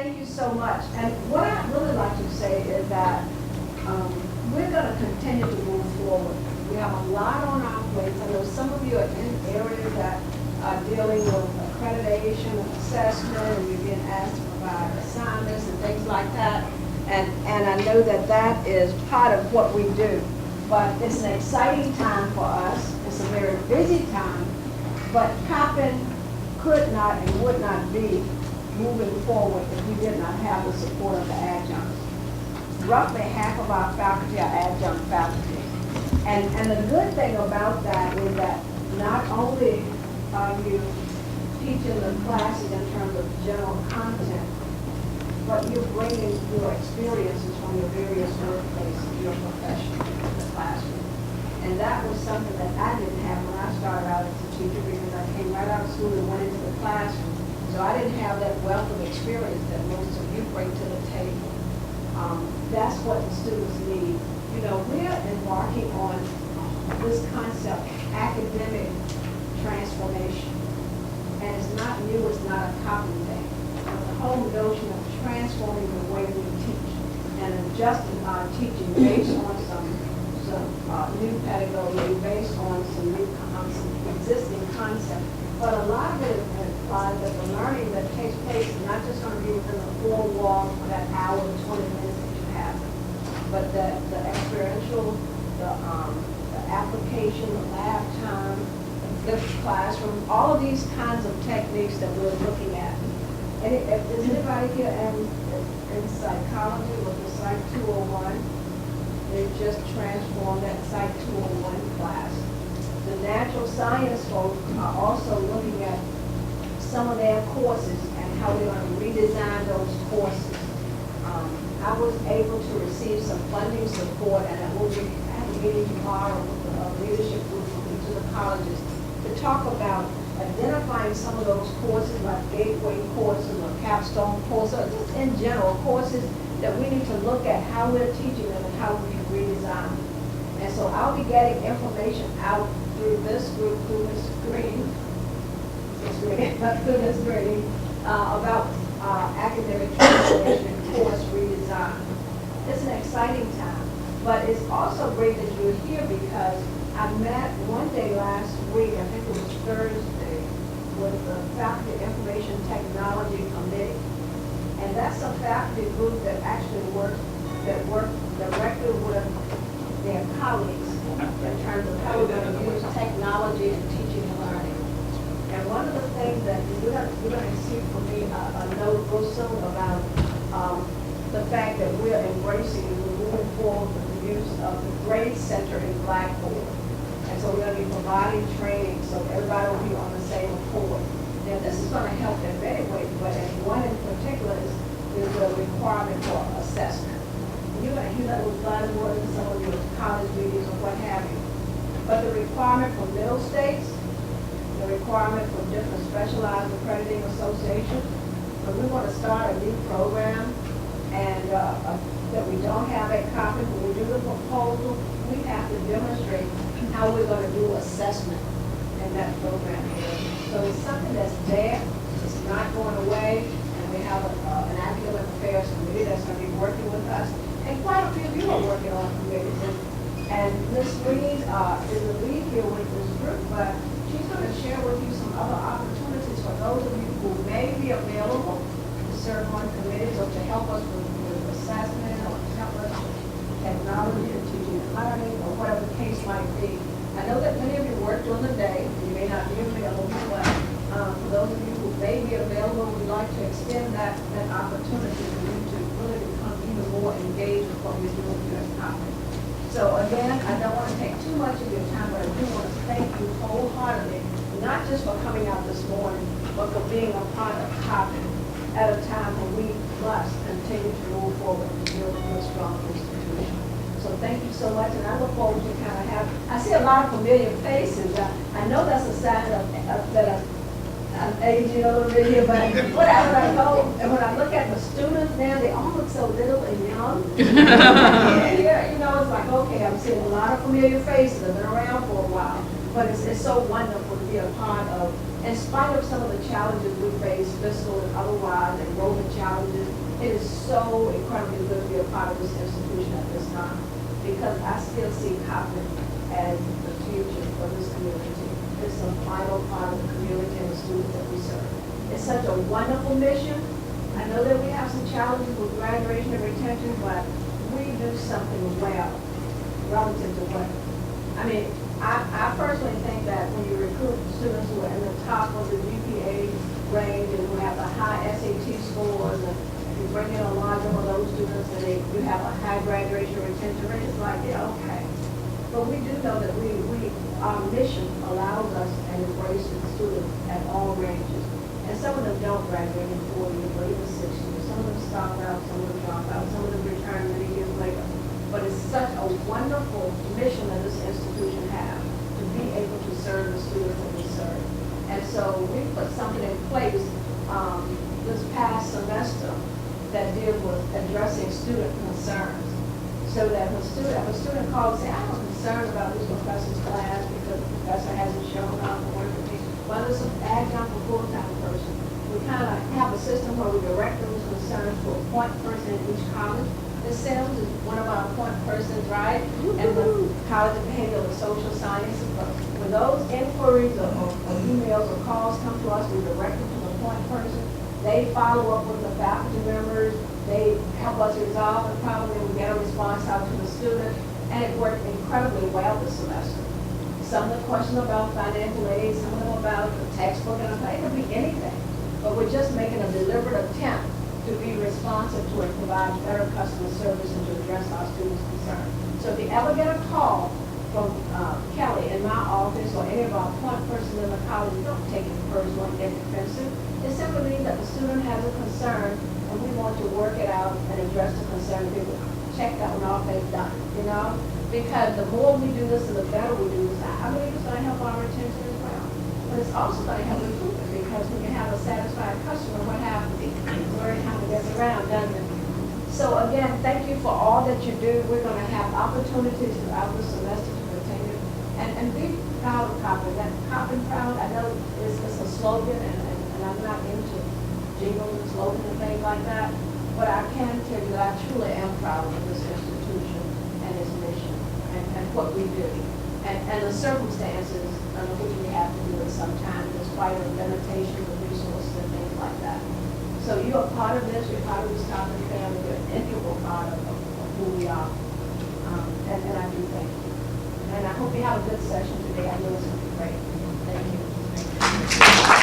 thank you so much. And what I'd really like to say is that we're going to continue to move forward. We have a lot on our plates. I know some of you are in areas that are dealing with accreditation and assessment, and you're being asked to provide assignments and things like that. And I know that that is part of what we do. But it's an exciting time for us. It's a very busy time. But Coppin could not and would not be moving forward if we did not have the support of the adjuncts. Roughly half of our faculty are adjunct faculty. And the good thing about that is that not only are you teaching the classes in terms of general content, but you're bringing your experiences from your various workplaces, your profession, in the classroom. And that was something that I didn't have when I started out as a teacher, because I came right out of school and went into the classroom. So I didn't have that wealth of experience that most of you bring to the table. That's what the students need. You know, we're embarking on this concept, academic transformation. And it's not new, it's not a copy thing. But the whole notion of transforming the way we teach and adjusting our teaching based on some new pedagogy, based on some existing concepts. But a lot of it implies that the learning that takes place is not just going to be within the four walls for that hour to 20 minutes that you have, but that the experiential, the application, the lab time, the flipped classroom, all of these kinds of techniques that we're looking at. And is anybody here in psychology with the Psych 201? They've just transformed that Psych 201 class. The natural science folks are also looking at some of their courses and how they're going to redesign those courses. I was able to receive some funding support, and I have a meeting tomorrow with the leadership group from each of the colleges to talk about identifying some of those courses like gateway courses or capstone courses, or just in general courses that we need to look at how we're teaching them and how we can redesign them. And so I'll be getting information out through this group, through Ms. Green, about academic transformation and course redesign. It's an exciting time, but it's also great that you're here because I met one day last week, I think it was Thursday, with the Faculty Information Technology Committee. And that's a faculty group that actually work directly with their colleagues in terms of how we're going to use technology in teaching and learning. And one of the things that you're going to see from me a note real soon about the fact that we're embracing and we're moving forward with the use of the grade center in Blackboard. And so we're going to be providing training so everybody will be on the same accord. Now this is going to help in many ways, but one in particular is the requirement for assessment. You're going to hear that with buzzwords in some of your college meetings or what have you. But the requirement for middle states, the requirement for different specialized accrediting associations, but we want to start a new program and that we don't have at Coppin. When we do the proposal, we have to demonstrate how we're going to do assessment in that program here. So it's something that's there, it's not going away, and we have an academic affairs committee that's going to be working with us. And quite a few of you are working on committees. And Ms. Green is the lead here with this group, but she's going to share with you some other opportunities for those of you who may be available to serve on committees or to help us with assessment or to help us with technology and teaching and learning or whatever the case might be. I know that many of you work during the day. You may not be available, but for those of you who may be available, we'd like to extend that opportunity for you to really become even more engaged with what we're doing here at Coppin. So again, I don't want to take too much of your time, but I do want to thank you wholeheartedly, not just for coming out this morning, but for being a part of Coppin at a time when we must continue to move forward and build a strong institution. So thank you so much, and I look forward to kind of I see a lot of familiar faces. I know that's a sign of that I'm aging a little bit here, but when I go and when I look at the students now, they all look so little and young. Yeah, you know, it's like, okay, I'm seeing a lot of familiar faces. I've been around for a while, but it's so wonderful to be a part of in spite of some of the challenges we face, fiscal and otherwise, enrollment challenges, it is so incredibly good to be a part of this institution at this time, because I still see Coppin as the future for this community. It's a vital part of the community and the students that we serve. It's such a wonderful mission. I know that we have some challenges with graduation and retention, but we do something well relative to what. I mean, I personally think that when you recruit students who are in the top of the GPA range and who have the high SAT scores, and if you bring in a large number of those students and you have a high graduation retention rate, it's like, yeah, okay. But we do know that our mission allows us and embraces students at all ranges. And some of them don't graduate in 4 years or even 6 years. Some of them stop out, some of them drop out, some of them return many years later. But it's such a wonderful mission that this institution has to be able to serve the students that we serve. And so we put something in place this past semester that deals with addressing student concerns. So that if a student calls and says, I'm concerned about this professor's class because the professor hasn't shown up or working with me, whether it's an adjunct or full-time person, we kind of have a system where we direct those concerns to a point person in each college. Ms. Sims is one of our point persons, right? And the College of Behavioral and Social Sciences. When those inquiries or emails or calls come to us, we direct them to the point person. They follow up with the faculty members. They help us resolve the problem, and we get a response out to the student. And it worked incredibly well this semester. Some of the questions about financial aid, some of them about the textbook, and it could be anything. But we're just making a deliberate attempt to be responsive to and provide better customer service and to address our students' concerns. So if you ever get a call from Kelly in my office or any of our point persons in the college, don't take it personal and get defensive. It simply means that the student has a concern and we want to work it out and address the concern. People check that one off, they've done it, you know? Because the more we do this and the better we do this, I believe it's going to help our retention as well. But it's also going to help recruitment, because when you have a satisfied customer, what happens? Learning how to get around, doesn't it? So again, thank you for all that you do. We're going to have opportunities throughout the semester to continue and be proud of Coppin. That Coppin proud, I know it's a slogan, and I'm not into jingles and slogans and things like that, but I can tell you that I truly am proud of this institution and its mission and what we do. And the circumstances under which we have to do it sometimes, despite the limitations of resources and things like that. So you're a part of this, you're part of this Coppin family, you're an integral part of who we are. And I do thank you. And I hope you have a good session today. I know it's going to be great. Thank you.